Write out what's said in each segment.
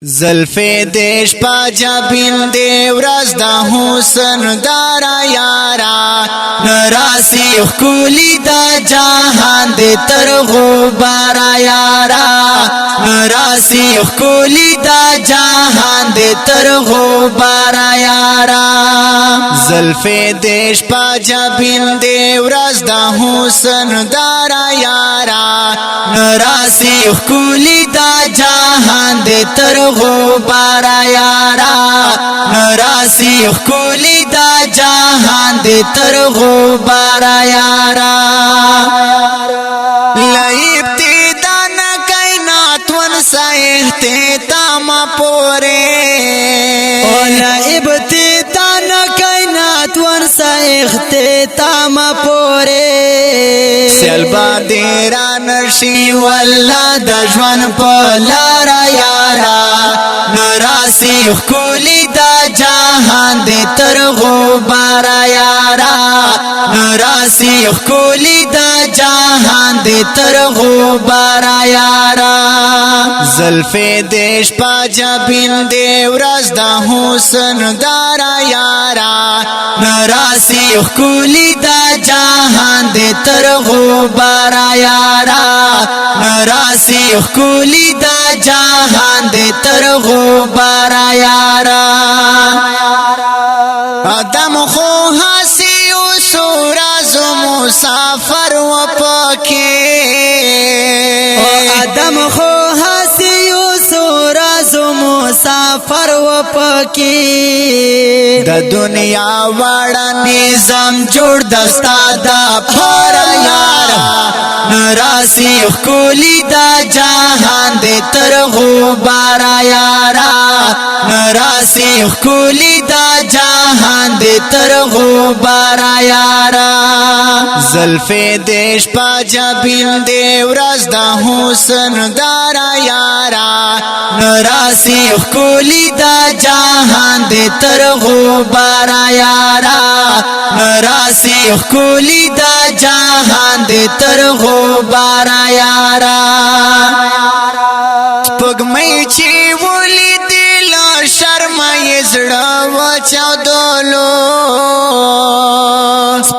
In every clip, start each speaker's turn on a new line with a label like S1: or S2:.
S1: زلفی دیش پا جبین دی ورز دا حسن دارا یارا نراسی خکولی دا جہان دی تر غبارا یارا نراسی خکولی دا جہان دی تر غبارا یارا زلفی دیش پا جبین دی ورز دا حسن دارا یارا نراسی خکولی دا جہان دی تر غبارا یارا نراسی خکولی دا جہان دی تر غبارا یارا لئیبتدا نکینات ونسا احتیتام پورے
S2: لئیبتدا نکینات ونسا احتیتام پورے
S1: سیلبا دیرا نرشی واللہ دجوان پلارا یارا نراسی خکولی دا جہان دی تر غبارا یارا نراسی خکولی دا جہان دی تر غبارا یارا زلفی دیش پا جبین دی ورز دا حسن دارا یارا نراسی خکولی دا جہان دی تر غبارا یارا نراسی خکولی دا جہان دی تر غبارا یارا آدم خو حسی و سوراز و مسافر و پاکی
S2: آدم خو حسی و سوراز و مسافر و پاکی
S1: د دنیا وړا نظام جوړ دستا دا پارا یارا نراسی خکولی دا جہان دی تر غبارا یارا نراسی خکولی دا جہان دی تر غبارا یارا زلفی دیش پا جبین دی ورز دا حسن دارا یارا نراسی خکولی دا جہان دی تر غبارا یارا نراسی خکولی دا جہان دی تر غبارا یارا پگمی چی ولی دل شرمای زړه وچاودلو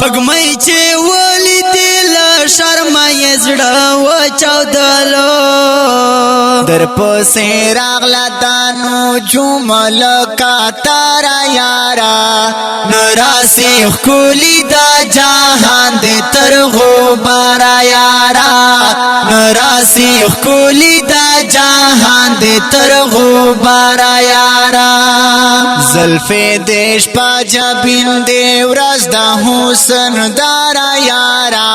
S2: پگمی چی ولی دل شرمای زړه وچاودلو
S1: در پسې راغلا دانو جمل کا تارا یارا نراسی خکولی دا جہان دی تر غبارا یارا نراسی خکولی دا جہان دی تر غبارا یارا زلفی دیش پا جبین دی ورز دا حسن دارا یارا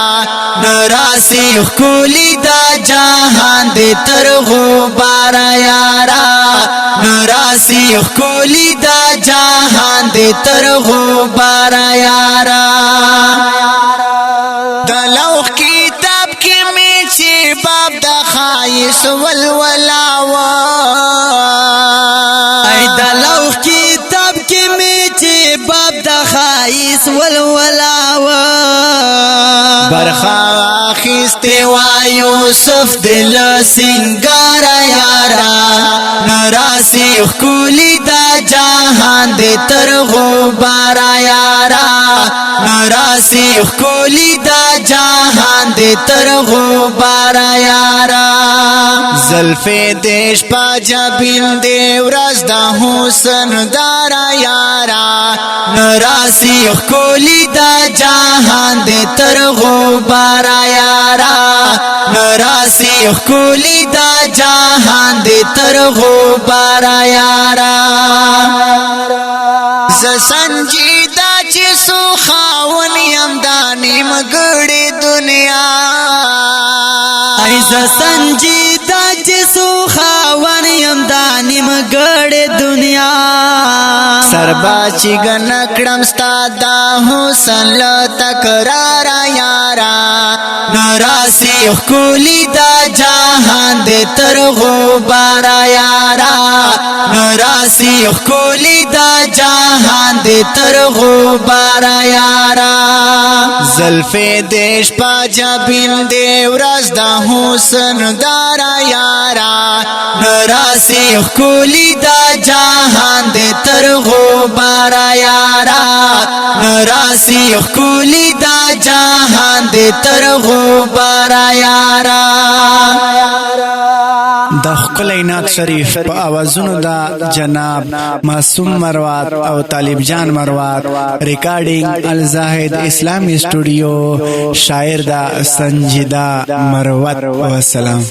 S1: نراسی خکولی دا جہان دی تر غبارا یارا نراسی خکولی دا جہان دی تر غبارا یارا دلوخ کتاب کی میچی باب دا خائص والولاوا
S2: ای دلوخ کتاب کی میچی باب دا خائص والولاوا
S1: برخا خسته وا یوسف دل سنگارا یارا نراسی خکولی دا جہان دی تر غبارا یارا نراسی خکولی دا جہان دی تر غبارا یارا زلفی دیش پا جبین دی ورز دا حسن دارا یارا نراسی خکولی دا جہان دی تر غبارا یارا نراسی خکولی دا جہان دی تر غبارا یارا زسنجیدہ چی سو خاون یم دانی مگڑی دنیا
S2: ایزا سنجیدہ چی سو خاون یم دانی مگڑی دنیا
S1: سربا چی گنکڑم ستا دا حسن لتکرارا یارا نراسی خکولی دا جہان دی تر غبارا یارا نراسی خکولی دا جہان دے تر غبار یارا زلف دیش پا جبین دے ورز دا حسن دارا یارا نراسی خکولی دا جہان دے تر غبار یارا نراسی خکولی دا جہان دے تر غبار یارا
S3: د ښکلی نعت شریف په اوازونو دا جناب معصوم مروات او طالب جان مروات ریکارډینګ الزاهد اسلامی سټوډیو شاعر دا سنجیدا مروت. والسلام.